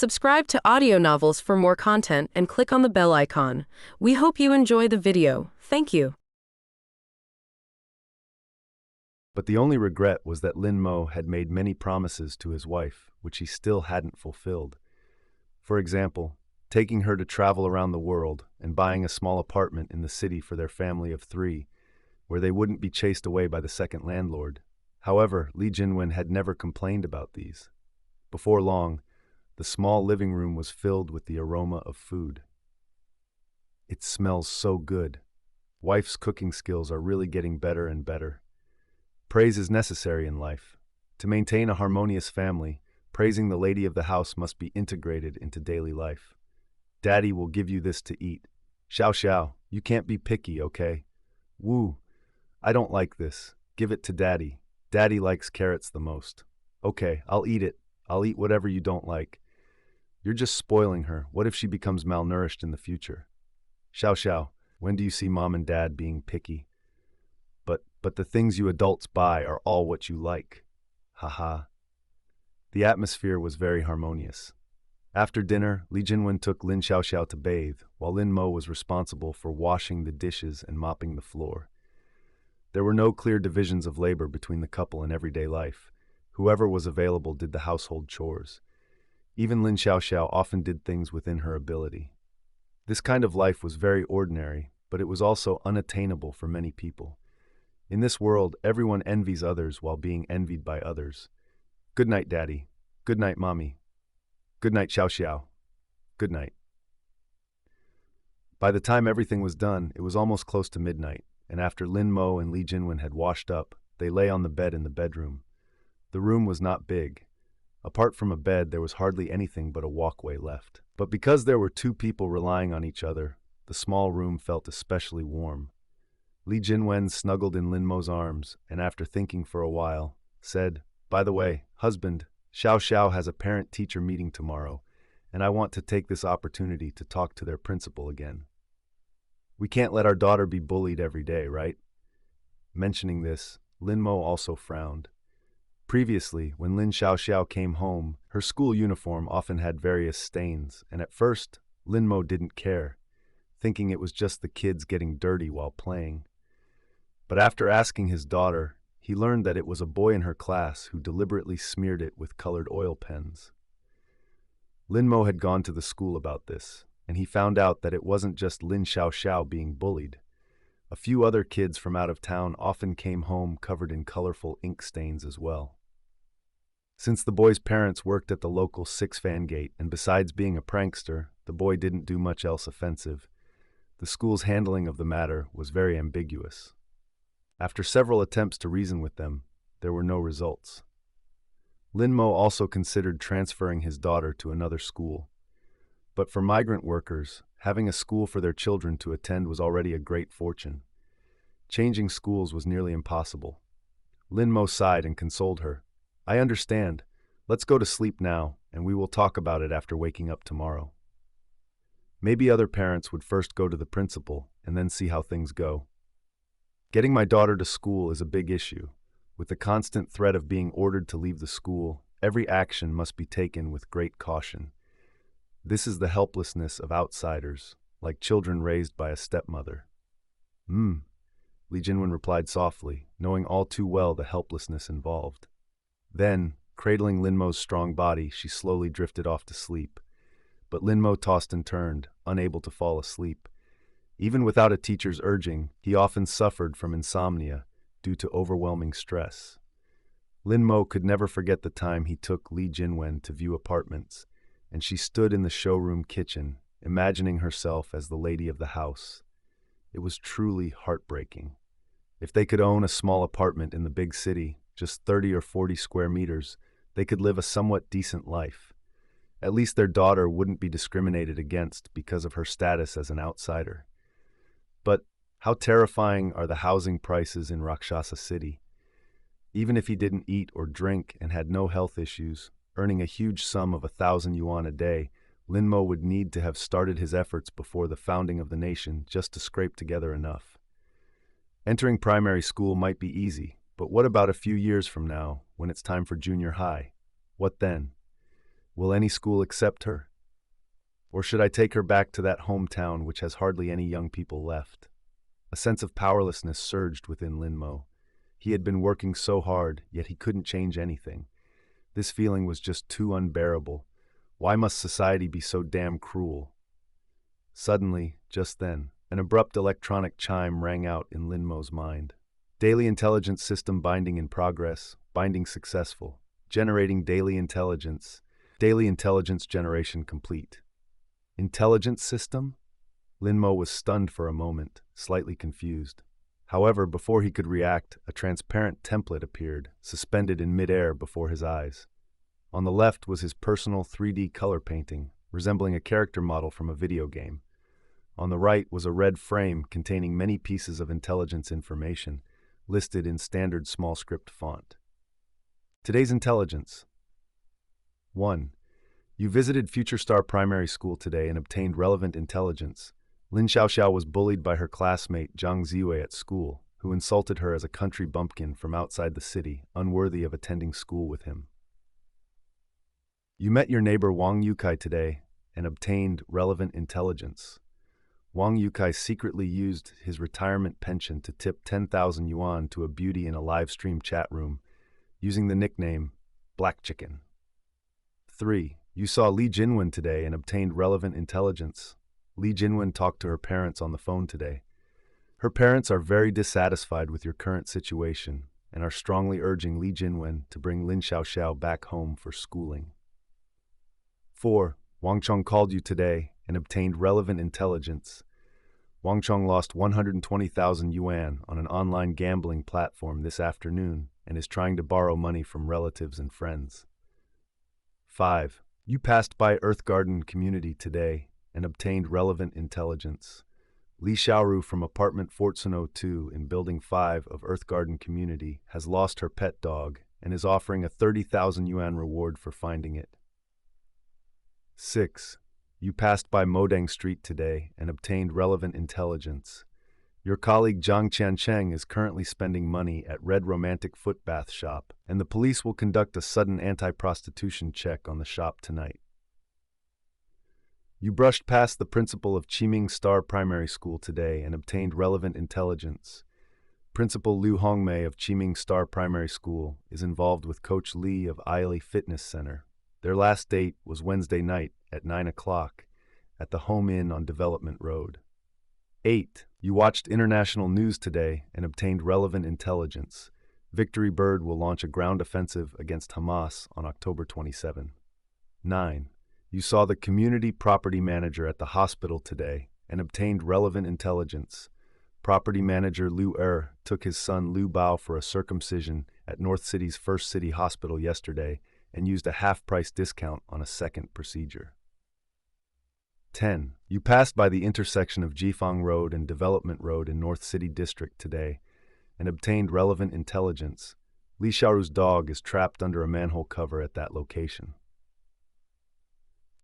Subscribe to Audio Novels for more content and click on the bell icon. We hope you enjoy the video. Thank you. But the only regret was that Lin Mo had made many promises to his wife, which he still hadn't fulfilled. For example, taking her to travel around the world and buying a small apartment in the city for their family of 3, where they wouldn't be chased away by the second landlord. However, Li Jinwen had never complained about these. Before long, the small living room was filled with the aroma of food. It smells so good. Wife's cooking skills are really getting better and better. Praise is necessary in life. To maintain a harmonious family, praising the lady of the house must be integrated into daily life. Daddy will give you this to eat. Xiao Xiao, you can't be picky, okay? Woo, I don't like this. Give it to Daddy. Daddy likes carrots the most. Okay, I'll eat it. I'll eat whatever you don't like. You're just spoiling her. What if she becomes malnourished in the future? Xiao Xiao, when do you see Mom and Dad being picky? But the things you adults buy are all what you like. Haha. The atmosphere was very harmonious. After dinner, Li Jinwen took Lin Xiaoxiao to bathe, while Lin Mo was responsible for washing the dishes and mopping the floor. There were no clear divisions of labor between the couple in everyday life. Whoever was available did the household chores. Even Lin Xiaoxiao often did things within her ability. This kind of life was very ordinary, but it was also unattainable for many people. In this world, everyone envies others while being envied by others. Good night, Daddy. Good night, Mommy. Good night, Xiao Xiao. Good night. By the time everything was done, it was almost close to midnight, and after Lin Mo and Li Jinwen had washed up, they lay on the bed in the bedroom. The room was not big. Apart from a bed, there was hardly anything but a walkway left. But because there were 2 people relying on each other, the small room felt especially warm. Li Jinwen snuggled in Lin Mo's arms, and after thinking for a while, said, "By the way, husband, Xiao Xiao has a parent-teacher meeting tomorrow, and I want to take this opportunity to talk to their principal again. We can't let our daughter be bullied every day, right?" Mentioning this, Lin Mo also frowned. Previously, when Lin Xiaoxiao came home, her school uniform often had various stains, and at first, Lin Mo didn't care, thinking it was just the kids getting dirty while playing. But after asking his daughter, he learned that it was a boy in her class who deliberately smeared it with colored oil pens. Lin Mo had gone to the school about this, and he found out that it wasn't just Lin Xiaoxiao being bullied. A few other kids from out of town often came home covered in colorful ink stains as well. Since the boy's parents worked at the local six-fan gate, and besides being a prankster, the boy didn't do much else offensive, the school's handling of the matter was very ambiguous. After several attempts to reason with them, there were no results. Lin Mo also considered transferring his daughter to another school. But for migrant workers, having a school for their children to attend was already a great fortune. Changing schools was nearly impossible. Lin Mo sighed and consoled her. "I understand. Let's go to sleep now, and we will talk about it after waking up tomorrow." Maybe other parents would first go to the principal and then see how things go. Getting my daughter to school is a big issue. With the constant threat of being ordered to leave the school, every action must be taken with great caution. This is the helplessness of outsiders, like children raised by a stepmother. Li Jinwen replied softly, knowing all too well the helplessness involved. Then, cradling Lin Mo's strong body, she slowly drifted off to sleep. But Lin Mo tossed and turned, unable to fall asleep. Even without a teacher's urging, he often suffered from insomnia due to overwhelming stress. Lin Mo could never forget the time he took Li Jinwen to view apartments, and she stood in the showroom kitchen, imagining herself as the lady of the house. It was truly heartbreaking. If they could own a small apartment in the big city, just 30 or 40 square meters, they could live a somewhat decent life. At least their daughter wouldn't be discriminated against because of her status as an outsider. But how terrifying are the housing prices in Rakshasa City? Even if he didn't eat or drink and had no health issues, earning a huge sum of 1,000 yuan a day, Lin Mo would need to have started his efforts before the founding of the nation just to scrape together enough. Entering primary school might be easy, but what about a few years from now, when it's time for junior high? What then? Will any school accept her? Or should I take her back to that hometown which has hardly any young people left? A sense of powerlessness surged within Lin Mo. He had been working so hard, yet he couldn't change anything. This feeling was just too unbearable. Why must society be so damn cruel? Suddenly, just then, an abrupt electronic chime rang out in Lin Mo's mind. Daily intelligence system binding in progress, binding successful, generating daily intelligence generation complete. Intelligence system? Lin Mo was stunned for a moment, slightly confused. However, before he could react, a transparent template appeared, suspended in midair before his eyes. On the left was his personal 3D color painting, resembling a character model from a video game. On the right was a red frame containing many pieces of intelligence information, listed in standard small script font. Today's intelligence. 1. You visited Future Star Primary School today and obtained relevant intelligence. Lin Xiaoxiao was bullied by her classmate Zhang Ziwei at school, who insulted her as a country bumpkin from outside the city, unworthy of attending school with him. You met your neighbor Wang Yukai today and obtained relevant intelligence. Wang Yukai secretly used his retirement pension to tip 10,000 yuan to a beauty in a live stream chat room, using the nickname Black Chicken. 3. You saw Li Jinwen today and obtained relevant intelligence. Li Jinwen talked to her parents on the phone today. Her parents are very dissatisfied with your current situation and are strongly urging Li Jinwen to bring Lin Xiaoxiao back home for schooling. 4. Wang Chong called you today and obtained relevant intelligence. Wang Chong lost 120,000 yuan on an online gambling platform this afternoon and is trying to borrow money from relatives and friends. 5. You passed by Earth Garden Community today and obtained relevant intelligence. Li Xiaoru from apartment 1402 in Building 5 of Earth Garden Community has lost her pet dog and is offering a 30,000 yuan reward for finding it. 6. You passed by Modang Street today and obtained relevant intelligence. Your colleague Zhang Qiancheng is currently spending money at Red Romantic Foot Bath Shop, and the police will conduct a sudden anti-prostitution check on the shop tonight. You brushed past the principal of Qiming Star Primary School today and obtained relevant intelligence. Principal Liu Hongmei of Qiming Star Primary School is involved with Coach Li of Aili Fitness Center. Their last date was Wednesday night at 9 o'clock at the Home Inn on Development Road. 8. You watched international news today and obtained relevant intelligence. Victory Bird will launch a ground offensive against Hamas on October 27. 9. You saw the community property manager at the hospital today and obtained relevant intelligence. Property manager Liu took his son Liu Bao for a circumcision at North City's First City Hospital yesterday and used a half-price discount on a second procedure. 10. You passed by the intersection of Jifang Road and Development Road in North City District today and obtained relevant intelligence. Li Xiaoru's dog is trapped under a manhole cover at that location.